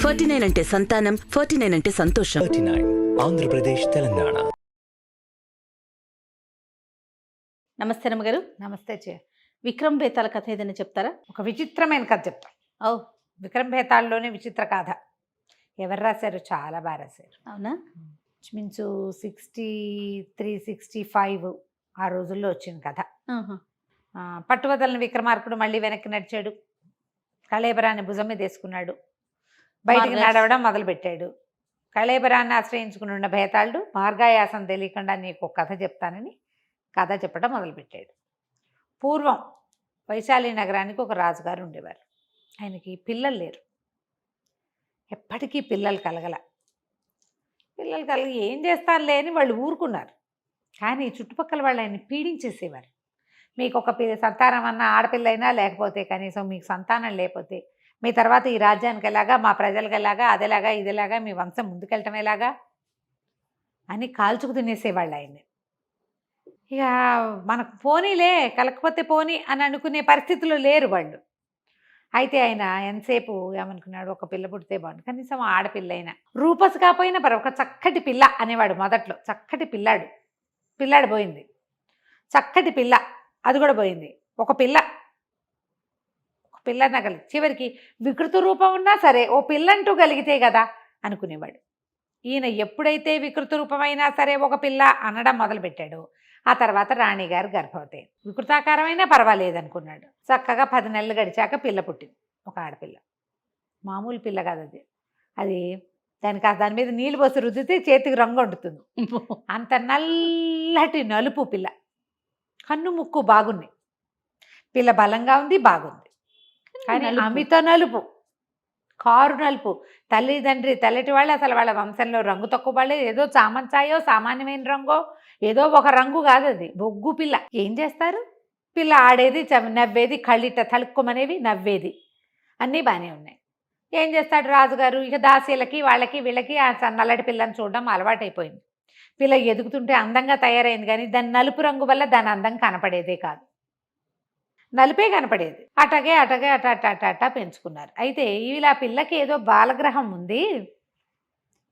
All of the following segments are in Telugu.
49 అంటే సంతానం, 49 అంటే సంతోషం. 39 ఆంధ్రప్రదేశ్ తెలంగాణ. నమస్తే రమ్మగారు. నమస్తే చే. విక్రమ్ బేతాళ కథ ఏదైనా చెప్తారా? ఒక విచిత్రమైన కథ చెప్తా. ఓ, విక్రమ్ బేతాళలోనే విచిత్ర కథ. ఎవరు రాశారు? చాలా బాగా రాశారు. అవునా? మించు 63-65 ఆ రోజుల్లో వచ్చిన కథ. ఆహా. పట్టువదలని విక్రమార్కుడు మళ్ళీ వెనక్కి నడిచాడు. కళేబరాన్ని భుజం మీద వేసుకున్నాడు. బయటికి నడవడం మొదలుపెట్టాడు. కళేబరాన్ని ఆశ్రయించుకుని ఉన్న బేతాళుడు మార్గాయాసం తెలియకుండా నీకు ఒక కథ చెప్తానని కథ చెప్పడం మొదలుపెట్టాడు. పూర్వం వైశాలి నగరానికి ఒక రాజుగారు ఉండేవారు. ఆయనకి పిల్లలు లేరు. ఎప్పటికీ పిల్లలు కలగల. పిల్లలు కలిగి ఏం చేస్తారులే అని వాళ్ళు ఊరుకున్నారు. కానీ చుట్టుపక్కల వాళ్ళు ఆయన్ని పీడించేసేవారు. మీకు ఒక సంతానం అన్న ఆడపిల్ల అయినా లేకపోతే, కనీసం మీకు సంతానం లేకపోతే మీ తర్వాత ఈ రాజ్యానికి ఎలాగా, మా ప్రజలకు ఎలాగా, అదేలాగా ఇదేలాగా, మీ వంశం ముందుకెళ్ళటం ఎలాగా అని కాల్చుకు తినేసేవాళ్ళు ఆయన్ని. ఇక మనకు పోనీలే, కలకపోతే పోనీ అని అనుకునే పరిస్థితుల్లో లేరు వాళ్ళు. అయితే ఆయన ఎంతసేపు ఏమనుకున్నాడు, ఒక పిల్ల పుడితే బాగుండు, కనీసం ఆడపిల్ల అయినా, రూపస్ కాకపోయినా ఒక చక్కటి పిల్ల అనేవాడు మొదట్లో. చక్కటి పిల్లాడు పోయింది. చక్కటి పిల్ల, అది కూడా పోయింది. ఒక పిల్ల నగలి చివరికి వికృత రూపం ఉన్నా సరే ఓ పిల్లంటూ కలిగితే కదా అనుకునేవాడు. ఈయన ఎప్పుడైతే వికృత రూపమైనా సరే ఒక పిల్ల అనడం మొదలుపెట్టాడు, ఆ తర్వాత రాణిగారు గర్భవతి. వికృతాకారమైనా పర్వాలేదు అనుకున్నాడు. చక్కగా 10 నెలలు గడిచాక పిల్ల పుట్టింది, ఒక ఆడపిల్ల. మామూలు పిల్ల కాదు అది. అది దాని మీద నీళ్ళు పోసి రుద్దితే చేతికి రంగు వండుతుంది. అంత నల్లటి నలుపు పిల్ల. కన్ను ముక్కు బాగున్నాయి. పిల్ల బలంగా ఉంది, బాగుంది. కానీ అమిత నలుపు, కారు నలుపు. తల్లిదండ్రి తెల్లటి వాళ్ళు అసలు వాళ్ళ వంశంలో రంగు తక్కువ వాళ్ళే. ఏదో చామంచాయో సామాన్యమైన రంగో, ఏదో ఒక రంగు కాదు అది, బొగ్గు పిల్ల. ఏం చేస్తారు? పిల్ల ఆడేది, నవ్వేది, కళ్ళిట తలుక్కుమనేవి, నవ్వేది, అన్నీ బాగానే ఉన్నాయి. ఏం చేస్తాడు రాజుగారు? ఇక దాసీలకి వాళ్ళకి వీళ్ళకి ఆ నల్లటి పిల్లని చూడడం అలవాటైపోయింది. పిల్ల ఎదుగుతుంటే అందంగా తయారైంది, కానీ దాని నలుపు రంగు వల్ల దాని అందం కనపడేదే కాదు, నలుపే కనపడేది. అటగే అట పెంచుకున్నారు. అయితే ఇలా పిల్లకి ఏదో బాలగ్రహం ఉంది,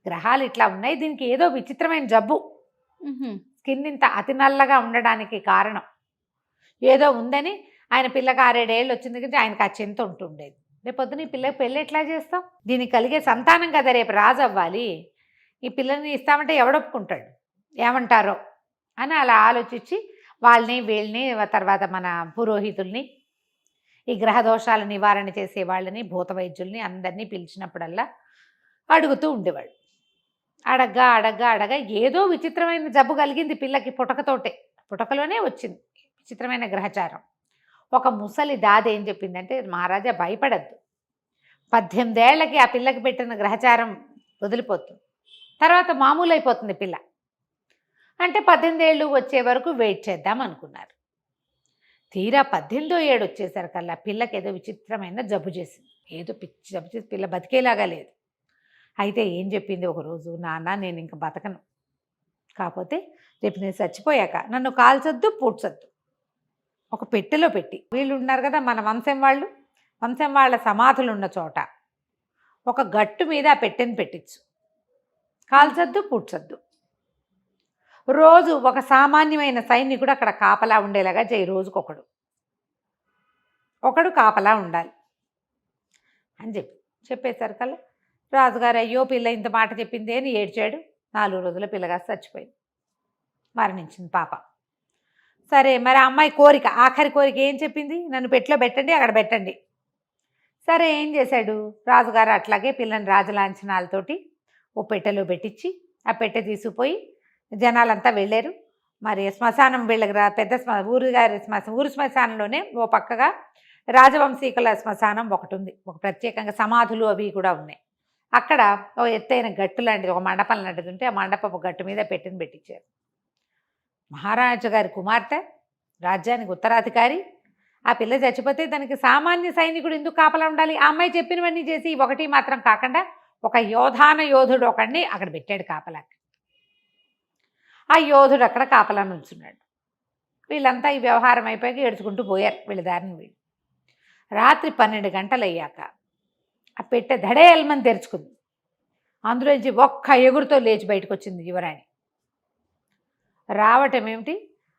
గ్రహాలు ఇట్లా ఉన్నాయి, దీనికి ఏదో విచిత్రమైన జబ్బు, స్కిన్ ఇంత అతి నల్లగా ఉండడానికి కారణం ఏదో ఉందని ఆయన పిల్లకి 6-7 ఏళ్ళు వచ్చింది కదా, ఆయనకు ఆ చింత ఉంటుండేది. రేపు పొద్దున ఈ పిల్లకి పెళ్ళి ఎట్లా చేస్తాం? దీనికి కలిగే సంతానం కదా రేపు రాజు అవ్వాలి. ఈ పిల్లల్ని ఇస్తామంటే ఎవడొప్పుకుంటాడు, ఏమంటారో అని అలా ఆలోచించి వాళ్ళని వీళ్ళని, తర్వాత మన పురోహితుల్ని, ఈ గ్రహదోషాల నివారణ చేసే వాళ్ళని, భూత వైద్యుల్ని అందరినీ పిలిచినప్పుడల్లా అడుగుతూ ఉండేవాడు. అడగ్గా ఏదో విచిత్రమైన జబ్బు కలిగింది పిల్లకి. పుటకలోనే వచ్చింది విచిత్రమైన గ్రహచారం. ఒక ముసలి దాది ఏం చెప్పిందంటే, మహారాజా భయపడద్దు, 18 ఏళ్లకి ఆ పిల్లకి పెట్టిన గ్రహచారం వదిలిపోతుంది, తర్వాత మామూలు అయిపోతుంది పిల్ల అంటే 18 ఏళ్ళు వచ్చే వరకు వెయిట్ చేద్దాం అనుకున్నారు. తీరా 18వ ఏడు వచ్చేసరికల్లా పిల్లకి ఏదో విచిత్రమైన జబ్బు చేసింది. ఏదో పిచ్చి జబ్బు చేసి పిల్ల బతికేలాగా లేదు. అయితే ఏం చెప్పింది ఒకరోజు, నాన్న నేను ఇంక బతకను, కాకపోతే రేపు నేను చచ్చిపోయాక నన్ను కాల్చొద్దు, పూడ్చొద్దు, ఒక పెట్టెలో పెట్టి, వీళ్ళు ఉన్నారు కదా మన వంశం వాళ్ళ సమాధులు ఉన్న చోట ఒక గట్టు మీద ఆ పెట్టెని పెట్టించు, కాల్చొద్దు, పూడ్చొద్దు. రోజు ఒక సామాన్యమైన సైనికుడు అక్కడ కాపలా ఉండేలాగా చేయి. రోజుకొకడు కాపలా ఉండాలి అని చెప్పేసరికల్లా రాజుగారు అయ్యో పిల్ల ఇంత మాట చెప్పింది అని ఏడ్చాడు. 4 రోజుల పిల్లగా చచ్చిపోయింది, మరణించింది పాప. సరే మరి అమ్మాయి కోరిక, ఆఖరి కోరిక ఏం చెప్పింది? నన్ను పెట్టెలో పెట్టండి, అక్కడ పెట్టండి. సరే ఏం చేశాడు రాజుగారు? అట్లాగే పిల్లని రాజలాంఛనాలతోటి ఓ పెట్టెలో పెట్టించి ఆ పెట్టె తీసుకుపోయి జనాలంతా వెళ్ళారు. మరి శ్మశానం వీళ్ళకి పెద్ద ఊరు శ్మశానంలోనే ఓ పక్కగా రాజవంశీకుల శ్మశానం ఒకటి ఉంది, ఒక ప్రత్యేకంగా సమాధులు అవి కూడా ఉన్నాయి. అక్కడ ఓ ఎత్తైన గట్టు లాంటిది, ఒక మండపం లాంటిది ఉంటే ఆ మండపపు గట్టు మీద పెట్టించారు. మహారాజు గారి కుమార్తె, రాజ్యానికి ఉత్తరాధికారి. ఆ పిల్ల చచ్చిపోతే దానికి సామాన్య సైనికుడు ఎందుకు కాపలా ఉండాలి? ఆ అమ్మాయి చెప్పినవన్నీ చేసి ఒకటి మాత్రం కాకుండా ఒక యోధుడు ఒకడిని అక్కడ పెట్టాడు కాపలాకి. ఆ యోధుడు అక్కడ కాపలా నుంచున్నాడు. వీళ్ళంతా ఈ వ్యవహారం అయిపోయాక ఏడ్చుకుంటూ పోయారు వీళ్ళ దారిని వీళ్ళు. రాత్రి 12 గంటలు అయ్యాక ఆ పెట్టె దడేల్మని తెరుచుకుంది. అందులోంచి ఒక్క ఎగురుతో లేచి బయటకు వచ్చింది యువరాణి. రావటం ఏమిటి,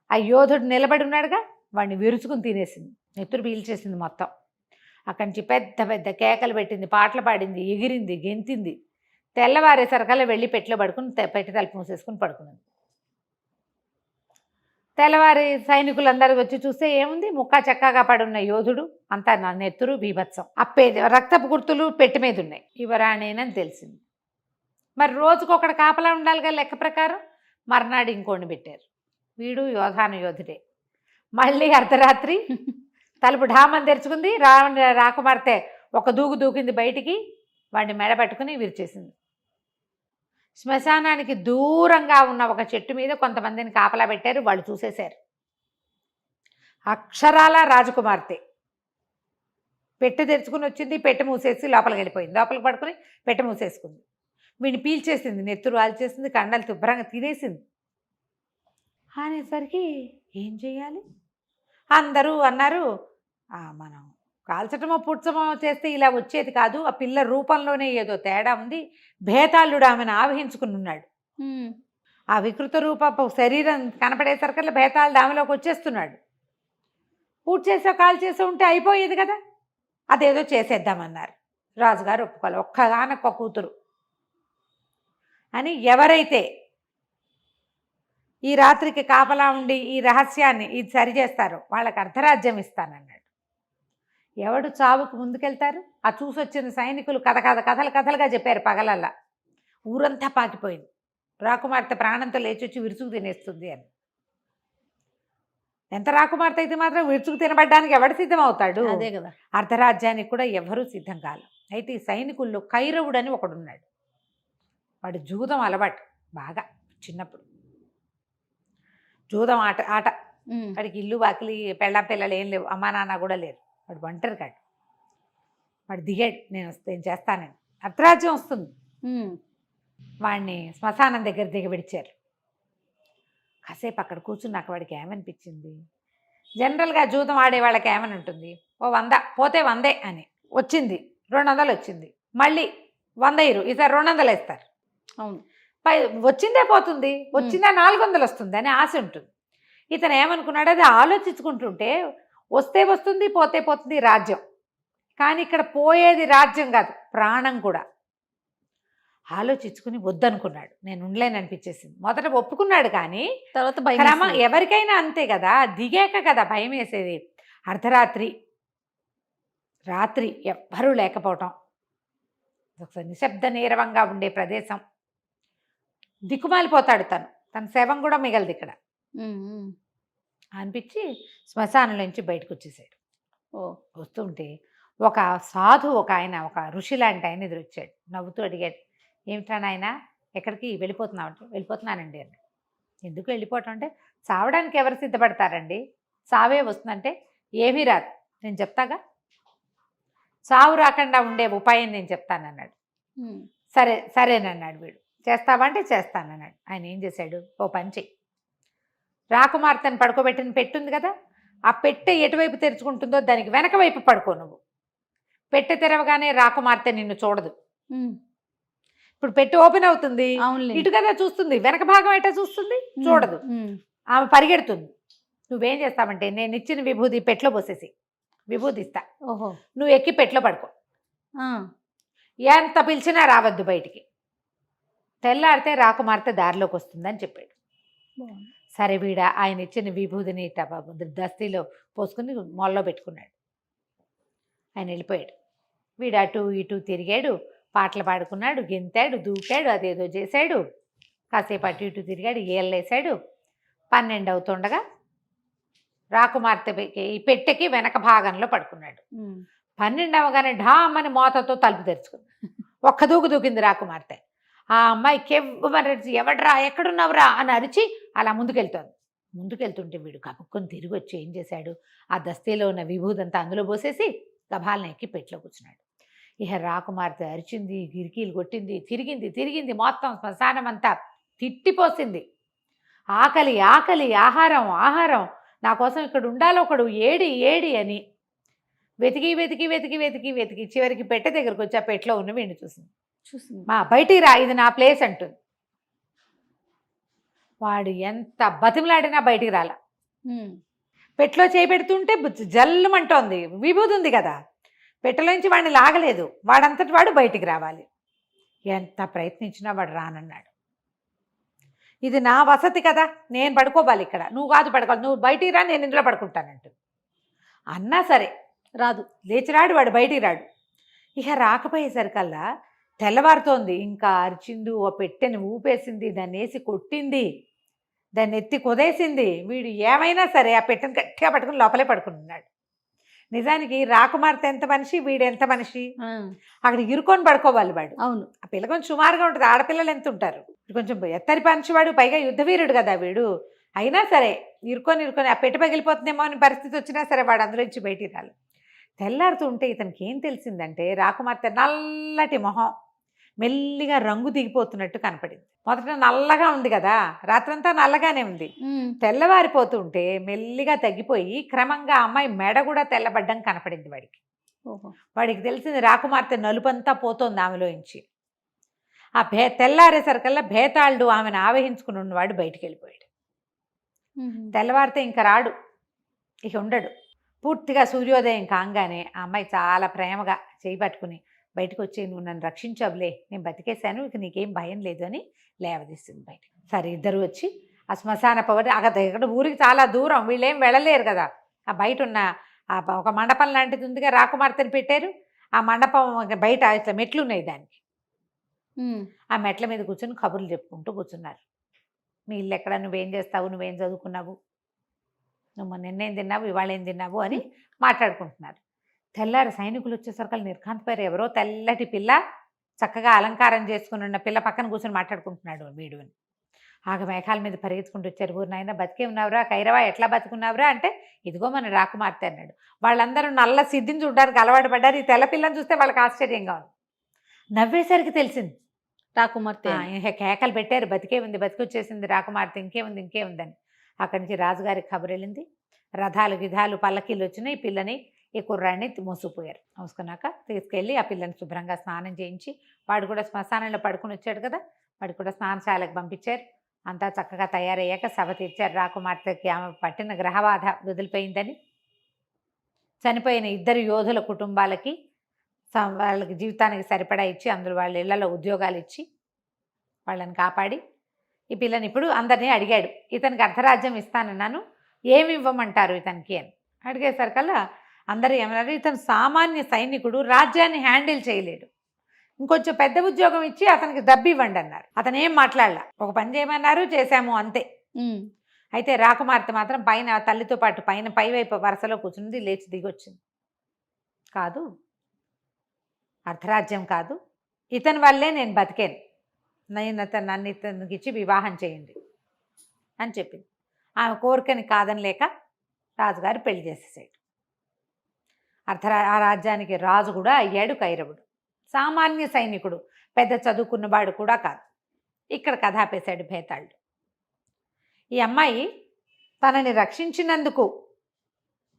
ఆ యోధుడు నిలబడి ఉన్నాడుగా, వాడిని విరుచుకుని తినేసింది, నెత్తురు పీల్చేసింది మొత్తం. అక్కడి నుంచి పెద్ద పెద్ద కేకలు పెట్టింది, పాటలు పాడింది, ఎగిరింది, గెంతింది. తెల్లవారేసరికల్లా వెళ్ళి పెట్టెలో పడుకుని పెట్టి తలుపు మూసేసుకుని పడుకున్నది. తెల్లవారి సైనికులందరూ వచ్చి చూస్తే ఏముంది, ముక్కా చక్కగా పడున్న యోధుడు, అంతా నా నెత్తురు బీభత్సం, రక్తపు గుర్తులు పెట్టి మీద ఉన్నాయి. యువరాణేనని తెలిసింది. మరి రోజుకొకడు కాపలా ఉండాలిగా లెక్క ప్రకారం. మర్నాడు ఇంకోడిని పెట్టారు. వీడు యోధాను యోధుడే. మళ్ళీ అర్ధరాత్రి తలుపు ఢామని తెరుచుకుంది. రాకుమార్తె ఒక దూకు దూకింది బయటికి, వాడిని మెడ పట్టుకుని విరిచేసింది. శ్మశానానికి దూరంగా ఉన్న ఒక చెట్టు మీద కొంతమందిని కాపలా పెట్టారు. వాళ్ళు చూసేశారు. అక్షరాల రాజకుమార్తె పెట్టె తెరుచుకుని వచ్చింది, పెట్టె మూసేసి లోపలికి వెళ్ళిపోయింది. లోపలికి పడుకుని పెట్టె మూసేసుకుంది. వీడిని పీల్చేసింది, నెత్తురు ఆల్చేసింది, కండలు శుభ్రంగా తినేసింది. అనేసరికి ఏం చేయాలి? అందరూ అన్నారు, మనం కాల్చటమో పుడ్చమో చేస్తే ఇలా వచ్చేది కాదు, ఆ పిల్ల రూపంలోనే ఏదో తేడా ఉంది, భేతాళుడు ఆమెను ఆవహించుకుని ఉన్నాడు. ఆ వికృత రూప శరీరం కనపడేసరికల్లా భేతాళుడు ఆమెలోకి వచ్చేస్తున్నాడు. పూర్తి చేసో కాల్ చేసో ఉంటే అయిపోయేది కదా, అదేదో చేసేద్దామన్నారు. రాజుగారు ఒప్పుకోవాలి, ఒక్కగానొక్క కూతురు అని. ఎవరైతే ఈ రాత్రికి కాపలా ఉండి ఈ రహస్యాన్ని ఇది సరిచేస్తారో వాళ్ళకి అర్ధరాజ్యం ఇస్తానన్నాడు. ఎవడు చావుకు ముందుకెళ్తారు? ఆ చూసొచ్చిన సైనికులు కథలుగా చెప్పారు పగలల్లా. ఊరంతా పాకిపోయింది, రాకుమార్తె ప్రాణంతో లేచొచ్చి విరుచుకు తినేస్తుంది అని. ఎంత రాకుమార్తె అయితే మాత్రం విరుచుకు తినబడ్డానికి ఎవడు సిద్ధం అవుతాడు? అదే కదా. అర్ధరాజ్యానికి కూడా ఎవరూ సిద్ధం కాదు. అయితే ఈ సైనికుల్లో కైరవుడని ఒకడున్నాడు. వాడు జూదం అలవాటు బాగా, చిన్నప్పుడు జూదం ఆట. వాడికి ఇల్లు వాకిలి పెళ్ళం పిల్లలు ఏం లేవు, అమ్మా నాన్న కూడా లేరు. వాడు ఒంటరి కాడు. వాడు దిగాడు, నేను చేస్తానని. అర్ధరాజ్యం వస్తుంది. వాడిని శ్మశానం దగ్గర దిగబెడిచారు. కాసేపు అక్కడ కూర్చున్నాక వాడికి ఏమనిపించింది, జనరల్గా జూదం ఆడే వాళ్ళకి ఏమని ఉంటుంది, ఓ 100 పోతే 100 అని వచ్చింది, 200 వచ్చింది, మళ్ళీ 100 ఇరు, ఈసారి 200 వేస్తారు. అవును, వచ్చిందే పోతుంది, వచ్చిందా 400 వస్తుంది అని ఆశ ఉంటుంది. ఇతను ఏమనుకున్నాడు, అది ఆలోచించుకుంటుంటే వస్తే వస్తుంది, పోతే పోతుంది రాజ్యం. కానీ ఇక్కడ పోయేది రాజ్యం కాదు, ప్రాణం కూడా. ఆలోచించుకుని వద్దనుకున్నాడు, నేను ఉండలేని అనిపించేసింది. మొదట ఒప్పుకున్నాడు, కానీ తర్వాత ఎవరికైనా అంతే కదా, దిగాక కదా భయం వేసేది. అర్ధరాత్రి రాత్రి ఎవ్వరూ లేకపోవటం, ఒక నిశ్శబ్ద నీరవంగా ఉండే ప్రదేశం. దిక్కుమాలిపోతాడు తన శవం కూడా మిగలదు ఇక్కడ అనిపించి శ్మశానంలోంచి బయటకు వచ్చేసాడు. వస్తుంటే ఒక సాధు, ఒక ఋషి లాంటి ఆయన ఎదురొచ్చాడు. నవ్వుతూ అడిగాడు, ఏమిటా నాయన, ఎక్కడికి వెళ్ళిపోతున్నావు అంటే, వెళ్ళిపోతున్నానండి అని. ఎందుకు వెళ్ళిపోవటం అంటే, చావడానికి ఎవరు సిద్ధపడతారండి, చావే వస్తుందంటే ఏమీ రాదు, నేను చెప్తాగా, చావు రాకుండా ఉండే ఉపాయం నేను చెప్తానన్నాడు. సరేనన్నాడు వీడు. చేస్తావా అంటే చేస్తానన్నాడు. ఆయన ఏం చేశాడు, ఓ పని చెయ్యి, రాకుమార్తెను పడుకోబెట్టిన పెట్టుంది కదా, ఆ పెట్టె ఎటువైపు తెరుచుకుంటుందో దానికి వెనక వైపు పడుకో నువ్వు. పెట్టె తెరవగానే రాకుమార్తె నిన్ను చూడదు. ఇప్పుడు పెట్టె ఓపెన్ అవుతుంది, ఇటు కదా చూస్తుంది, వెనక భాగం ఎటా చూస్తుంది, చూడదు. ఆమె పరిగెడుతుంది. నువ్వేం చేస్తావంటే, నేను ఇచ్చిన విభూది పెట్లో పోసేసి, విభూది ఇస్తా, నువ్వు ఎక్కి పెట్లో పడుకో, ఎంత పిలిచినా రావద్దు బయటికి, తెల్లారితే రాకుమార్తె దారిలోకి వస్తుందని చెప్పాడు. సరే వీడ ఆయన ఇచ్చిన విభూదిని దస్తీలో పోసుకుని మొల్లో పెట్టుకున్నాడు. ఆయన వెళ్ళిపోయాడు. వీడు అటు ఇటు తిరిగాడు, పాటలు పాడుకున్నాడు, గెంతాడు, దూకాడు, అదేదో చేశాడు. కాసేపు అటు ఇటు తిరిగాడు, ఏళ్ళేసాడు. 12 అవుతుండగా రాకుమార్తె ఈ పెట్టెకి వెనక భాగంలో పడుకున్నాడు. 12 అవగానే ఢామని మోతతో తలుపు తెరుచుకుంది. ఒక్క దూకు దూకింది రాకుమార్తె. ఆ అమ్మాయి కెవ్వమని ఎవడ్రా ఎక్కడున్నావురా అని అరిచి అలా ముందుకెళ్తుంటే వీడు కప్పుకొని తిరిగి వచ్చి ఏం చేశాడు, ఆ దస్తీలో ఉన్న విభూదంతా అందులో పోసేసి గభాలను ఎక్కి పెట్లో కూర్చున్నాడు. ఇక రాకుమార్తె అరిచింది, గిరికీలు కొట్టింది, తిరిగింది, మొత్తం శ్మశానం అంతా తిట్టిపోసింది. ఆకలి ఆహారం, నా కోసం ఇక్కడ ఉండాలి ఒకడు, ఏడి అని. వెతికి వెతికి వెతికి వెతికి వెతికి చివరికి పెట్టె దగ్గరకు వచ్చి ఆ పెట్టెలో ఉన్న వీడిని చూసింది. చూసింది. మా బయటికి రా, ఇది నా ప్లేస్ అంటుంది. వాడు ఎంత బతిమలాడినా బయటికి రాల. పెట్టెలో చేయి పెడుతుంటే జల్లుమంటోంది, విభూది ఉంది కదా, పెట్టెలోంచి వాడిని లాగలేదు. వాడంతటి వాడు బయటికి రావాలి. ఎంత ప్రయత్నించినా వాడు రానన్నాడు. ఇది నా వసతి కదా, నేను పడుకోవాలి ఇక్కడ, నువ్వు కాదు పడుకోవాలి, నువ్వు బయటికి రా, నేను ఇంట్లో పడుకుంటానంటు. అన్నా సరే రాదు. లేచిరాడు వాడు, బయటికి రాడు. ఇక రాకపోయేసరికల్లా తెల్లవారుతోంది. ఇంకా అరిచిందు, ఆ పెట్టెని ఊపేసింది, దాన్ని వేసి కొట్టింది, దాన్ని ఎత్తి కుదేసింది. వీడు ఏమైనా సరే ఆ పెట్టెని గట్టిగా పట్టుకుని లోపలే పడుకున్నాడు. నిజానికి రాకుమార్తె ఎంత మనిషి, వీడు ఎంత మనిషి, అక్కడ ఇరుకొని పడుకోవాలి వాడు. అవును. ఆ పిల్ల కొంచెం సుమారుగా ఉంటుంది, ఆడపిల్లలు ఎంత ఉంటారు, కొంచెం ఎత్తరి పంచివాడు, పైగా యుద్ధవీరుడు కదా వీడు. అయినా సరే ఇరుకొని ఆ పెట్టె పగిలిపోతుందేమో అని పరిస్థితి వచ్చినా సరే వాడు అందులో నుంచి బయటికి రాలి. తెల్లారుతుంటే ఇతనికి ఏం తెలిసిందంటే రాకుమార్తె నల్లటి మొహం మెల్లిగా రంగు దిగిపోతున్నట్టు కనపడింది. మొదట నల్లగా ఉంది కదా, రాత్రంతా నల్లగానే ఉంది. తెల్లవారిపోతుంటే మెల్లిగా తగ్గిపోయి క్రమంగా అమ్మాయి మెడ కూడా తెల్లబడ్డం కనపడింది వాడికి. వాడికి తెలిసింది రాకుమార్తె నలుపంతా పోతోంది ఆమెలోంచి. ఆ తెల్లారేసరికల్లా భేతాళుడు ఆమెను ఆవహించుకుని ఉన్నవాడు బయటికి వెళ్ళిపోయాడు. తెల్లవారితే ఇంకా రాడు, ఇక ఉండడు. పూర్తిగా సూర్యోదయం కాగానే ఆ అమ్మాయి చాలా ప్రేమగా చేయి పట్టుకుని బయటకు వచ్చి, నువ్వు నన్ను రక్షించవులే, నేను బతికేశాను, ఇక నీకేం భయం లేదు అని లేవదీస్తుంది బయట. సరే ఇద్దరు వచ్చి ఆ శ్మశాన పవర్ ఇక్కడ ఊరికి చాలా దూరం, వీళ్ళేం వెళ్ళలేరు కదా. ఆ బయట ఉన్న ఒక మండపం లాంటిది ఉందిగా, రాకుమార్తెని పెట్టారు. ఆ మండపం బయట ఇట్లా మెట్లు ఉన్నాయి దానికి. ఆ మెట్ల మీద కూర్చొని కబుర్లు చెప్పుకుంటూ కూర్చున్నారు. మీ ఇల్లు ఎక్కడ, నువ్వేం చేస్తావు, నువ్వేం చదువుకున్నావు, నువ్వు నిన్నేం తిన్నావు, ఇవాళ ఏం తిన్నావు అని మాట్లాడుకుంటున్నారు. తెల్లారి సైనికులు వచ్చేసరికి నిర్ఘాంతపోయారు. ఎవరో తెల్లటి పిల్ల చక్కగా అలంకారం చేసుకుని ఉన్న పిల్ల పక్కన కూర్చొని మాట్లాడుకుంటున్నాడు వీడు అని. ఆగ మేఘాల మీద పరిగెత్తుకుంటూ వచ్చారు. ఊరు నాయన బతికే ఉన్నావురా, కైరవా ఎట్లా బతుకున్నావురా అంటే, ఇదిగో మన రాకుమార్తె అన్నాడు. వాళ్ళందరూ నల్ల సిద్ధిని చూడడానికి అలవాటు పడ్డారు. ఈ తెల్ల పిల్లని చూస్తే వాళ్ళకి ఆశ్చర్యంగా ఉంది. నవ్వేసరికి తెలిసింది రాకుమార్తె. కేకలు పెట్టారు, బతికే ఉంది, బతికొచ్చేసింది రాకుమార్తె, ఇంకేముందని. అక్కడి నుంచి రాజుగారికి కబురు వెళ్ళింది. రథాలు విధాలు పల్లకీలు వచ్చినాయి. ఈ పిల్లని, ఈ కుర్రాడిని మోసుకుపోయారు. మోసుకున్నాక తీసుకెళ్ళి ఆ పిల్లని శుభ్రంగా స్నానం చేయించి, వాడు కూడా శ్మశానంలో పడుకుని వచ్చాడు కదా, వాడు కూడా స్నానశాలకు పంపించారు. అంతా చక్కగా తయారయ్యాక సభ తీర్చారు. రాకుమార్తెకి ఆమె పట్టిన గ్రహబాధ వదిలిపోయిందని, చనిపోయిన ఇద్దరు యోధుల కుటుంబాలకి వాళ్ళకి జీవితానికి సరిపడా ఇచ్చి, అందులో వాళ్ళ ఇళ్లలో ఉద్యోగాలు ఇచ్చి వాళ్ళని కాపాడి, ఈ పిల్లని ఇప్పుడు అందరినీ అడిగాడు. ఇతనికి అర్ధరాజ్యం ఇస్తానన్నాను, ఏమి ఇవ్వమంటారు ఇతనికి అని అడిగేసరికల్లా అందరూ ఏమన్నారు, ఇతను సామాన్య సైనికుడు, రాజ్యాన్ని హ్యాండిల్ చేయలేడు, ఇంకొంచెం పెద్ద ఉద్యోగం ఇచ్చి అతనికి డబ్బు ఇవ్వండి అన్నారు. అతను ఏం మాట్లాడలా, ఒక పని చేయమన్నారు, చేశాము అంతే. అయితే రాకుమార్తె మాత్రం పైన తల్లితో పాటు పైవైపు వరుసలో కూర్చుంది. లేచి దిగొచ్చింది. కాదు, అర్ధరాజ్యం కాదు, ఇతని వల్లే నేను బతికాను, నన్ను ఇతనికి ఇచ్చి వివాహం చేయండి అని చెప్పింది. ఆమె కోరికని కాదనిలేక రాజుగారు పెళ్లి చేసేసాడు. ఆ రాజ్యానికి రాజు కూడా అయ్యాడు కైరవుడు. సామాన్య సైనికుడు, పెద్ద చదువుకున్నవాడు కూడా కాదు. ఇక్కడ కథ ఆపేశాడు భేతాళుడు. ఈ అమ్మాయి తనని రక్షించినందుకు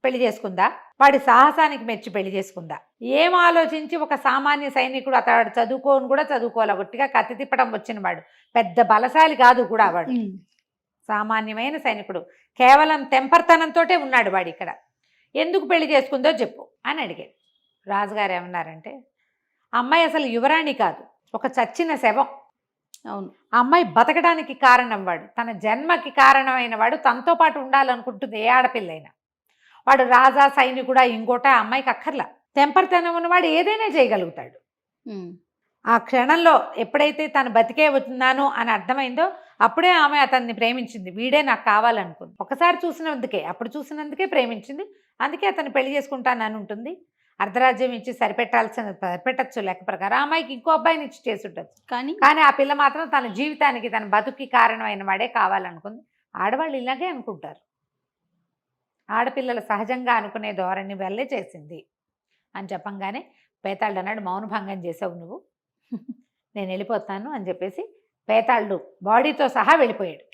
పెళ్లి చేసుకుందా, వాడి సాహసానికి మెచ్చి పెళ్లి చేసుకుందా, ఏం ఆలోచించి ఒక సామాన్య సైనికుడు, అతడు చదువుకోని కూడా చదువుకోవాలి, ఒట్టిగా కత్తి తిప్పడం వచ్చిన వాడు, పెద్ద బలశాలి కాదు కూడా వాడు, సామాన్యమైన సైనికుడు, కేవలం తెంపర్తనంతో ఉన్నాడు వాడు. ఇక్కడ ఎందుకు పెళ్లి చేసుకుందో చెప్పు అని అడిగాడు. రాజుగారు ఏమన్నారంటే, అమ్మాయి అసలు యువరాణి కాదు, ఒక చచ్చిన శవం. అవును, ఆ అమ్మాయి బతకడానికి కారణం వాడు, తన జన్మకి కారణమైన వాడు, తనతో పాటు ఉండాలనుకుంటుంది ఏ ఆడపిల్లైనా. వాడు రాజా, సైనికుడా, ఇంకోట అమ్మాయికి అక్కర్లా. తెంపర్తనం ఉన్నవాడు ఏదైనా చేయగలుగుతాడు. ఆ క్షణంలో ఎప్పుడైతే తను బతికే ఉన్నాను అని అర్థమైందో అప్పుడే ఆమె అతన్ని ప్రేమించింది. వీడే నాకు కావాలనుకుంది. ఒకసారి అప్పుడు చూసినందుకే ప్రేమించింది. అందుకే అతన్ని పెళ్లి చేసుకుంటానని ఉంటుంది. అర్ధరాజ్యం ఇచ్చి సరిపెట్టచ్చు లెక్క ప్రకారం. ఆ అమ్మాయికి ఇంకో అబ్బాయిని ఇచ్చి చేసుంటచ్చు. కానీ ఆ పిల్ల మాత్రం తన జీవితానికి, తన బతుక్కి కారణమైన వాడే కావాలనుకుంది. ఆడవాళ్ళు ఇలాగే అనుకుంటారు. ఆడపిల్లలు సహజంగా అనుకునే ధోరణి వల్లే చేసింది అని చెప్పంగానే భేతాళుడు అన్నాడు, మౌనభంగం చేసావు నువ్వు, నేను వెళ్ళిపోతాను అని చెప్పేసి భేతాళుడు బాడీతో సహా వెళ్ళిపోయాడు.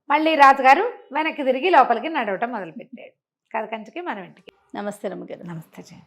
మళ్ళీ రాజుగారు వెనక్కి తిరిగి లోపలికి నడవటం మొదలుపెట్టాడు. కథ కంచికి మనం ఇంటికి. నమస్తే రమ్మగారు. నమస్తే జయ.